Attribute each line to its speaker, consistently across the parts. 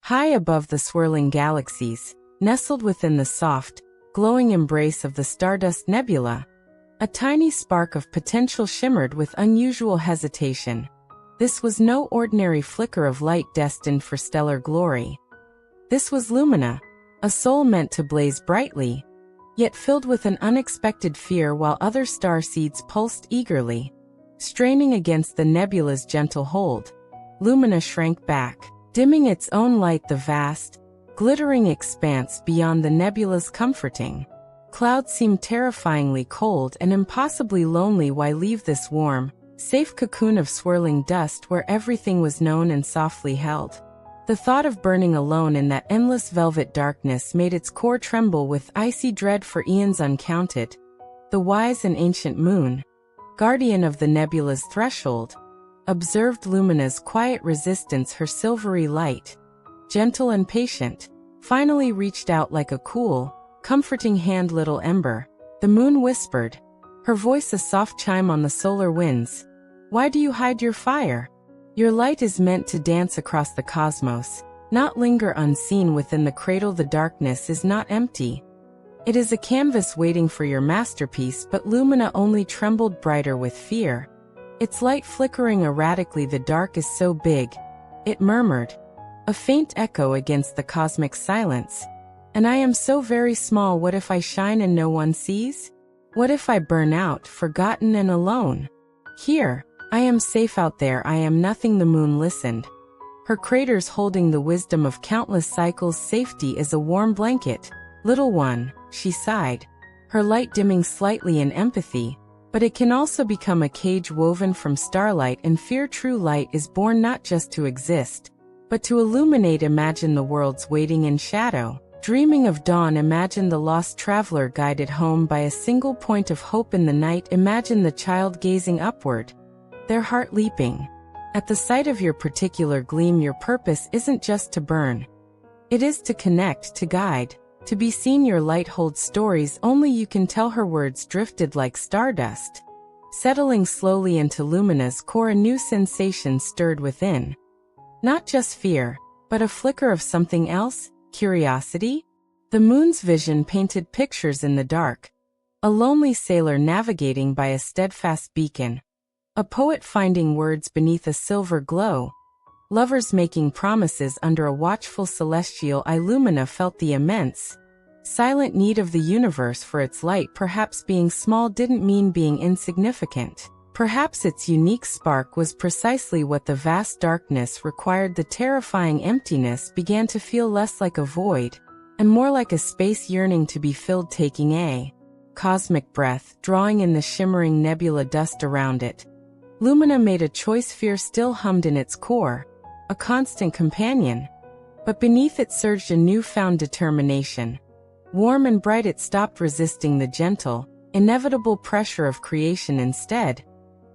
Speaker 1: High above the swirling galaxies, nestled within the soft, glowing embrace of the Stardust Nebula, a tiny spark of potential shimmered with unusual hesitation. This was no ordinary flicker of light destined for stellar glory. This was Lumina, a soul meant to blaze brightly, yet filled with an unexpected fear while other star seeds pulsed eagerly. Straining against the nebula's gentle hold, Lumina shrank back, dimming its own light. The vast, glittering expanse beyond the nebula's comforting clouds seemed terrifyingly cold and impossibly lonely. Why leave this warm, safe cocoon of swirling dust where everything was known and softly held? The thought of burning alone in that endless velvet darkness made its core tremble with icy dread. For eons uncounted, the wise and ancient moon, guardian of the nebula's threshold, observed Lumina's quiet resistance. Her silvery light, gentle and patient, finally reached out like a cool, comforting hand. Little ember, the moon whispered, her voice a soft chime on the solar winds. Why do you hide your fire? Your light is meant to dance across the cosmos, not linger unseen within the cradle. The darkness is not empty. It is a canvas waiting for your masterpiece. But Lumina only trembled brighter with fear, its light flickering erratically. The dark is so big, it murmured, a faint echo against the cosmic silence. And I am so very small. What if I shine and no one sees? What if I burn out, forgotten and alone? Here, I am safe. Out there, I am nothing. The moon listened, her craters holding the wisdom of countless cycles. Safety is a warm blanket, little one, she sighed, her light dimming slightly in empathy. But it can also become a cage woven from starlight and fear. True light is born not just to exist, but to illuminate. Imagine the worlds waiting in shadow, dreaming of dawn. Imagine the lost traveler guided home by a single point of hope in the night. Imagine the child gazing upward, their heart leaping at the sight of your particular gleam. Your purpose isn't just to burn. It is to connect, to guide, to be seen. Your light holds stories only you can tell. Her words drifted like stardust, settling slowly into Lumina's core. A new sensation stirred within. Not just fear, but a flicker of something else, curiosity. The moon's vision painted pictures in the dark. A lonely sailor navigating by a steadfast beacon. A poet finding words beneath a silver glow. Lovers making promises under a watchful celestial eye. Lumina felt the immense, silent need of the universe for its light. Perhaps being small didn't mean being insignificant. Perhaps its unique spark was precisely what the vast darkness required. The terrifying emptiness began to feel less like a void, and more like a space yearning to be filled. Taking a cosmic breath, drawing in the shimmering nebula dust around it, Lumina made a choice. Fear still hummed in its core, a constant companion. But beneath it surged a newfound determination. Warm and bright, it stopped resisting the gentle, inevitable pressure of creation. Instead,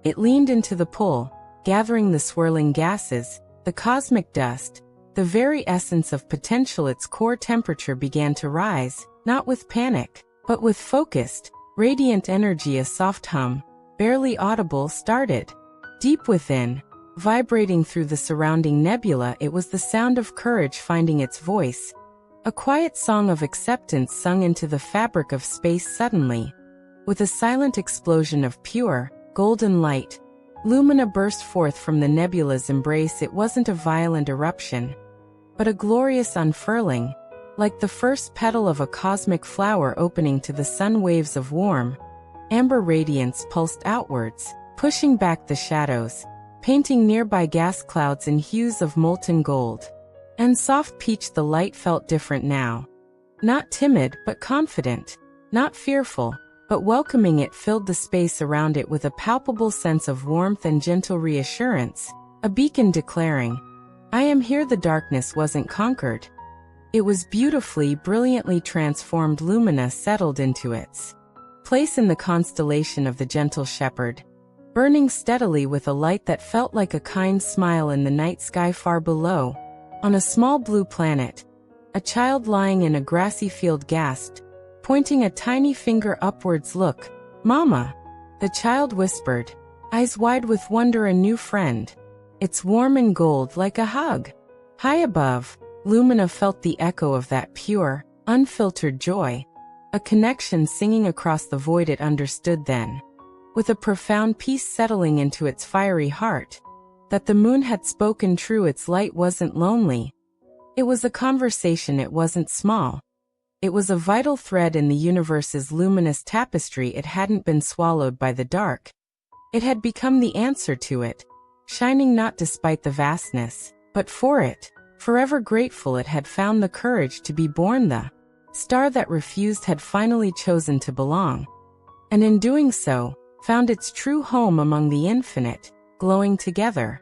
Speaker 1: it leaned into the pull, gathering the swirling gases, the cosmic dust, the very essence of potential. Its core temperature began to rise, not with panic, but with focused, radiant energy. A soft hum, barely audible, started deep within, vibrating through the surrounding nebula. It was the sound of courage finding its voice, a quiet song of acceptance sung into the fabric of space. Suddenly, with a silent explosion of pure, golden light, Lumina burst forth from the nebula's embrace. It wasn't a violent eruption, but a glorious unfurling, like the first petal of a cosmic flower opening to the sun. Waves of warm, amber radiance pulsed outwards, pushing back the shadows, painting nearby gas clouds in hues of molten gold and soft peach. The light felt different now. Not timid, but confident. Not fearful, but welcoming. It filled the space around it with a palpable sense of warmth and gentle reassurance, a beacon declaring, I am here. The darkness wasn't conquered. It was beautifully, brilliantly transformed. Lumina settled into its place in the constellation of the gentle shepherd, burning steadily with a light that felt like a kind smile. In the night sky far below, on a small blue planet, a child lying in a grassy field gasped, pointing a tiny finger upwards. Look, Mama, the child whispered, eyes wide with wonder. A new friend. It's warm and gold like a hug. High above, Lumina felt the echo of that pure, unfiltered joy, a connection singing across the void it understood then, with a profound peace settling into its fiery heart, that the moon had spoken true. Its light wasn't lonely. It was a conversation. It wasn't small. It was a vital thread in the universe's luminous tapestry. It hadn't been swallowed by the dark. It had become the answer to it, shining not despite the vastness, but for it. Forever grateful it had found the courage to be born, the star that refused had finally chosen to belong, and in doing so, found its true home among the infinite, glowing together.